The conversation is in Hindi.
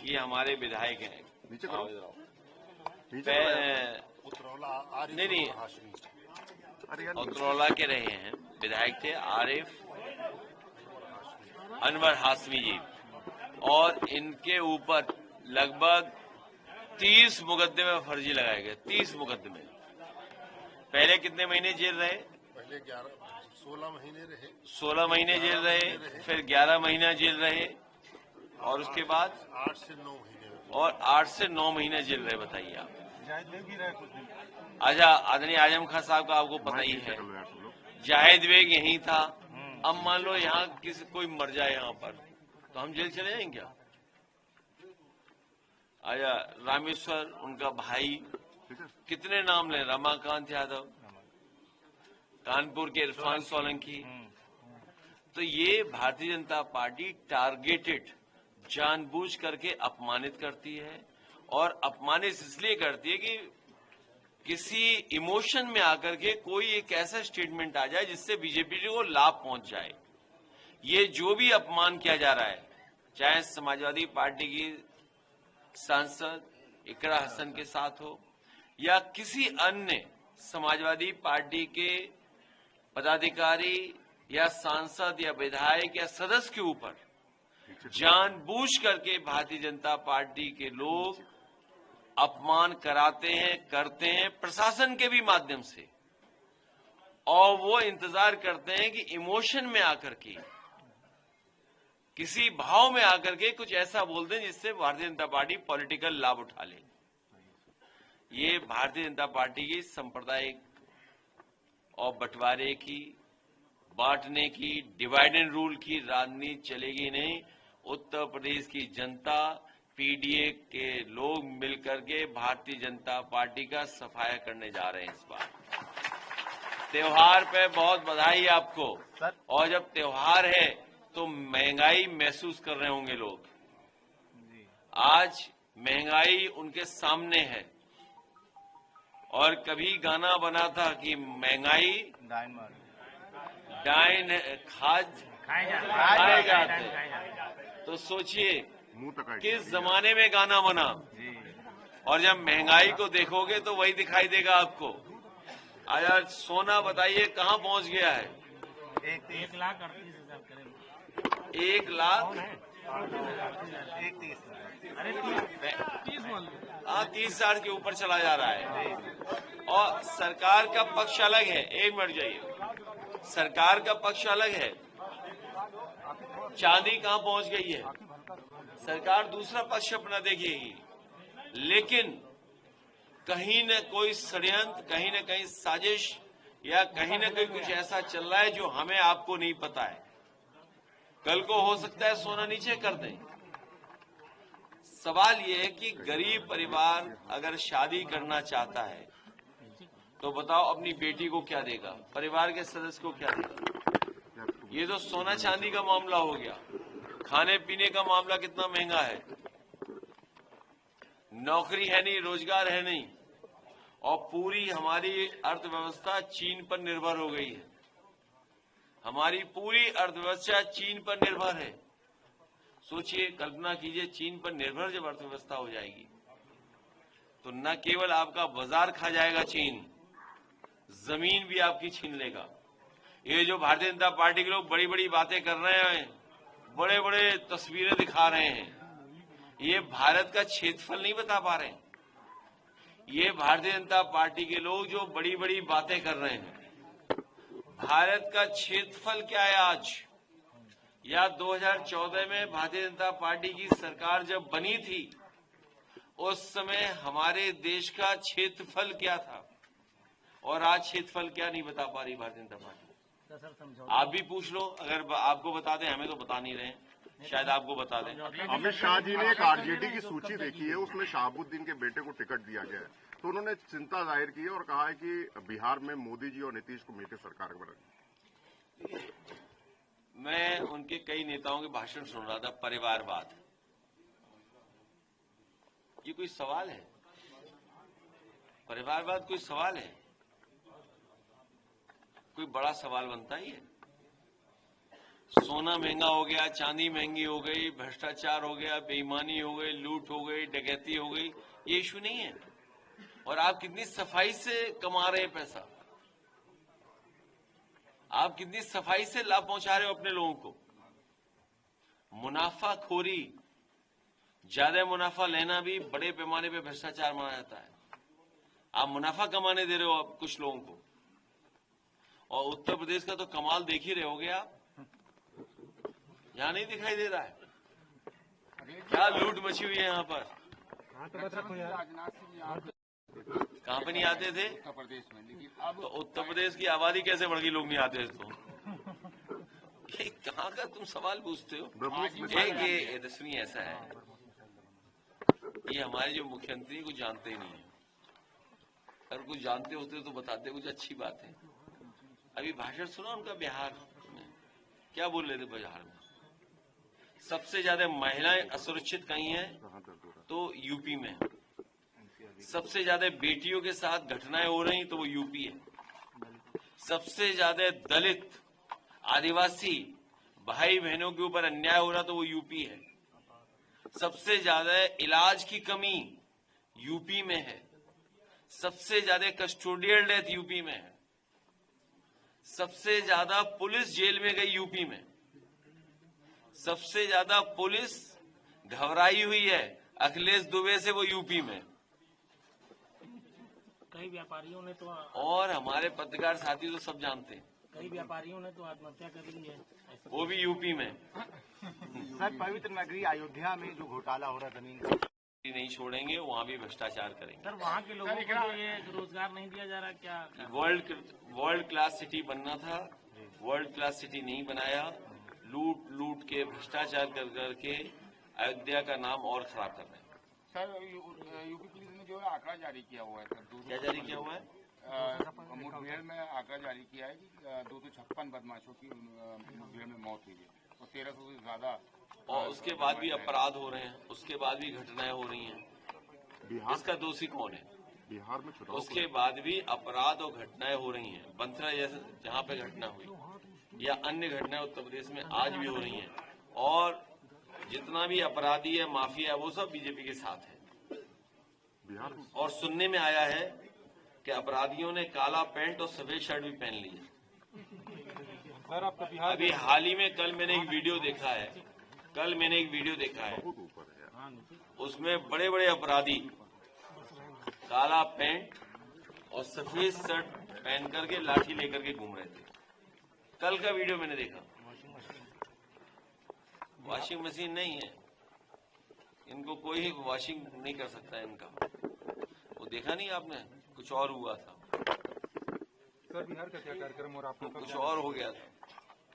ये हमारे विधायक हैं। नीचे करो। नहीं, उतरौला के रहे हैं, विधायक थे आरिफ अनवर हाशमी जी, और इनके ऊपर लगभग 30 मुकदमे फर्जी लगाए गए। 30 मुकदमे। पहले कितने महीने जेल रहे? पहले 16 महीने रहे। 16 महीने जेल रहे, फिर 11 महीना जेल रहे, और उसके बाद 8 से 9 महीने, और 8 से 9 महीने जेल रहे। बताइए आप। जाहिद बेग भी रहे कुछ दिन। अच्छा, आदरणीय आजम खान साहब का आपको पता ही है, जाहिद बेग यहीं था। अब मान लो यहाँ किसी कोई मर जाए यहाँ पर, तो हम जेल चले जाएंगे क्या? आया रामेश्वर, उनका भाई, कितने नाम ले, रमाकांत यादव, कानपुर के इरफान सोलंकी। तो ये भारतीय जनता पार्टी टारगेटेड जानबूझ करके अपमानित करती है, और अपमानित इसलिए करती है कि किसी इमोशन में आकर के कोई एक ऐसा स्टेटमेंट आ जाए जिससे बीजेपी को लाभ पहुंच जाए। ये जो भी अपमान किया जा रहा है, चाहे समाजवादी पार्टी की सांसद इकरा हसन के साथ हो, या किसी अन्य समाजवादी पार्टी के पदाधिकारी या सांसद या विधायक या सदस्य के ऊपर जानबूझ करके भारतीय जनता पार्टी के लोग अपमान कराते हैं, करते हैं, प्रशासन के भी माध्यम से, और वो इंतजार करते हैं कि इमोशन में आकर के, किसी भाव में आकर के कुछ ऐसा बोल दें जिससे भारतीय जनता पार्टी पॉलिटिकल लाभ उठा ले। ये भारतीय जनता पार्टी की सांप्रदायिक और बंटवारे की, बांटने की, डिवाइड एंड रूल की राजनीति चलेगी नहीं। उत्तर प्रदेश की जनता, पीडीए के लोग मिलकर के भारतीय जनता पार्टी का सफाया करने जा रहे हैं इस बार। त्योहार पे बहुत बधाई आपको, और जब त्योहार है तो महंगाई महसूस कर रहे होंगे लोग। आज महंगाई उनके सामने है, और कभी गाना बना था कि महंगाई डाइन खाए जाते। तो सोचिए किस जमाने में गाना बना, और जब महंगाई को देखोगे तो वही दिखाई देगा आपको। आज सोना बताइए कहां पहुंच गया है? 1,30,000 के ऊपर चला जा रहा है, और सरकार का पक्ष अलग है। एक मिनट जाइए, सरकार का पक्ष अलग है। चांदी कहां पहुंच गई है? सरकार दूसरा पक्ष अपना देखेगी, लेकिन कहीं न कोई षड्यंत्र, कहीं न कहीं साजिश, या कहीं न कहीं कुछ ऐसा चल रहा है जो हमें आपको नहीं पता है। कल को हो सकता है सोना नीचे कर दें। सवाल ये है कि गरीब परिवार अगर शादी करना चाहता है तो बताओ अपनी बेटी को क्या देगा, परिवार के सदस्य को क्या देगा? ये तो सोना चांदी का मामला हो गया। खाने पीने का मामला कितना महंगा है, नौकरी है नहीं, रोजगार है नहीं, और पूरी हमारी अर्थव्यवस्था चीन पर निर्भर हो गई है। हमारी पूरी अर्थव्यवस्था चीन पर निर्भर है। सोचिए, कल्पना कीजिए, चीन पर निर्भर जब अर्थव्यवस्था हो जाएगी तो न केवल आपका बाजार खा जाएगा चीन, जमीन भी आपकी छीन लेगा। ये जो भारतीय जनता पार्टी के लोग बड़ी बड़ी बातें कर रहे हैं, बड़े बड़े तस्वीरें दिखा रहे हैं, ये भारत का क्षेत्रफल नहीं बता पा रहे हैं। ये भारतीय जनता पार्टी के लोग जो बड़ी बड़ी बातें कर रहे हैं, भारत का क्षेत्रफल क्या है आज, या 2014 में भारतीय जनता पार्टी की सरकार जब बनी थी उस समय हमारे देश का क्षेत्रफल क्या था, और आज क्षेत्रफल क्या नहीं बता पा रही भारतीय जनता पार्टी। आप भी पूछ लो, अगर आपको बता दें, हमें तो बता नहीं रहे, शायद आपको बता दें। अमित शाह जी ने एक आरजेडी की सूची देखी है, उसमें शहाबुद्दीन के बेटे को टिकट दिया गया है, तो उन्होंने चिंता जाहिर की है और कहा है कि बिहार में मोदी जी और नीतीश को मिलकर सरकार बनानी। मैं उनके कई नेताओं के भाषण सुन रहा था, परिवारवाद, ये कोई सवाल है? परिवारवाद कोई सवाल है? कोई बड़ा सवाल बनता ही है? सोना महंगा हो गया, चांदी महंगी हो गई, भ्रष्टाचार हो गया, बेईमानी हो गई, लूट हो गई, डकैती हो गई, ये इशू नहीं है। और आप कितनी सफाई से कमा रहे हैं पैसा, आप कितनी सफाई से लाभ पहुंचा रहे हो अपने लोगों को। मुनाफाखोरी, ज्यादा मुनाफा लेना भी बड़े पैमाने पे भ्रष्टाचार माना जाता है। आप मुनाफा कमाने दे रहे हो आप कुछ लोगों को। और उत्तर प्रदेश का तो कमाल देख ही रहे होगे आप, यहां नहीं दिखाई दे रहा है क्या लूट मची हुई है यहाँ पर। कहाँ पे नहीं आते थे उत्तर प्रदेश में, लेकिन अब तो उत्तर प्रदेश की आबादी कैसे बढ़ गई, लोग नहीं आते थे तो ये कहाँ का तुम सवाल पूछते हो। एक सुनिए, ऐसा है, ये हमारे जो मुख्यमंत्री कुछ जानते ही नहीं है। अगर कुछ जानते होते तो बताते, कुछ अच्छी बात है। अभी भाषण सुना उनका बिहार में, क्या बोल रहे थे बिहार में। सबसे ज्यादा महिलाएं असुरक्षित कहीं हैं तो यूपी में। सबसे ज्यादा बेटियों के साथ घटनाएं हो रही तो वो यूपी है। सबसे ज्यादा दलित आदिवासी भाई बहनों के ऊपर अन्याय हो रहा तो वो यूपी है। सबसे ज्यादा इलाज की कमी यूपी में है। सबसे ज्यादा कस्टोडियल डेथ यूपी में है। सबसे ज्यादा पुलिस जेल में गई यूपी में। सबसे ज्यादा पुलिस घबराई हुई है अखिलेश दुबे से, वो यूपी में। कई व्यापारियों ने तो और हमारे पत्रकार साथी तो सब जानते हैं, कई व्यापारियों ने तो आत्महत्या कर ली है। वो भी यूपी में। सर, पवित्र नगरी अयोध्या में जो घोटाला हो रहा है जमीन का, नहीं छोड़ेंगे, वहां भी भ्रष्टाचार करेंगे। सर वहाँ के लोगों को तो ये रोजगार नहीं दिया जा रहा, क्या वर्ल्ड क्लास सिटी बनना था, वर्ल्ड क्लास सिटी नहीं बनाया। लूट के भ्रष्टाचार कर करके अयोध्या का नाम और खराब कर रहे हैं। सर यूपी पुलिस ने जो है आंकड़ा जारी किया हुआ है सर, क्या जारी किया हुआ है? मुठभेड़ में आंकड़ा जारी किया है कि 256 बदमाशों की मुठभेड़ में मौत हुई है और 1300 से ज्यादा, और उसके बाद भी अपराध हो रहे हैं, उसके बाद भी घटनाएं हो रही हैं। इसका दोषी कौन है? बिहार में चुनाव उसके बाद भी अपराध और घटनाएं हो रही हैं। बंथरा जैसे जहां पे घटना हुई या अन्य घटनाएं उत्तर प्रदेश में आज भी हो रही हैं। और जितना भी अपराधी है, माफिया, वो सब बीजेपी के साथ है। बिहार में और सुनने में आया है कि अपराधियों ने काला पैंट और सफेद शर्ट भी पहन ली है। सर आपका बिहार अभी हाल ही में कल मैंने एक वीडियो देखा है, बहुत ऊपर है। उसमें बड़े बड़े अपराधी काला पैंट और सफेद शर्ट पहन करके लाठी लेकर के घूम रहे थे। कल का वीडियो मैंने देखा। वॉशिंग मशीन नहीं है, इनको कोई वॉशिंग नहीं कर सकता है इनका। वो देखा नहीं आपने, कुछ और हुआ था, सर बिहार का क्या कार्यक्रम और आपको कुछ और हो गया था।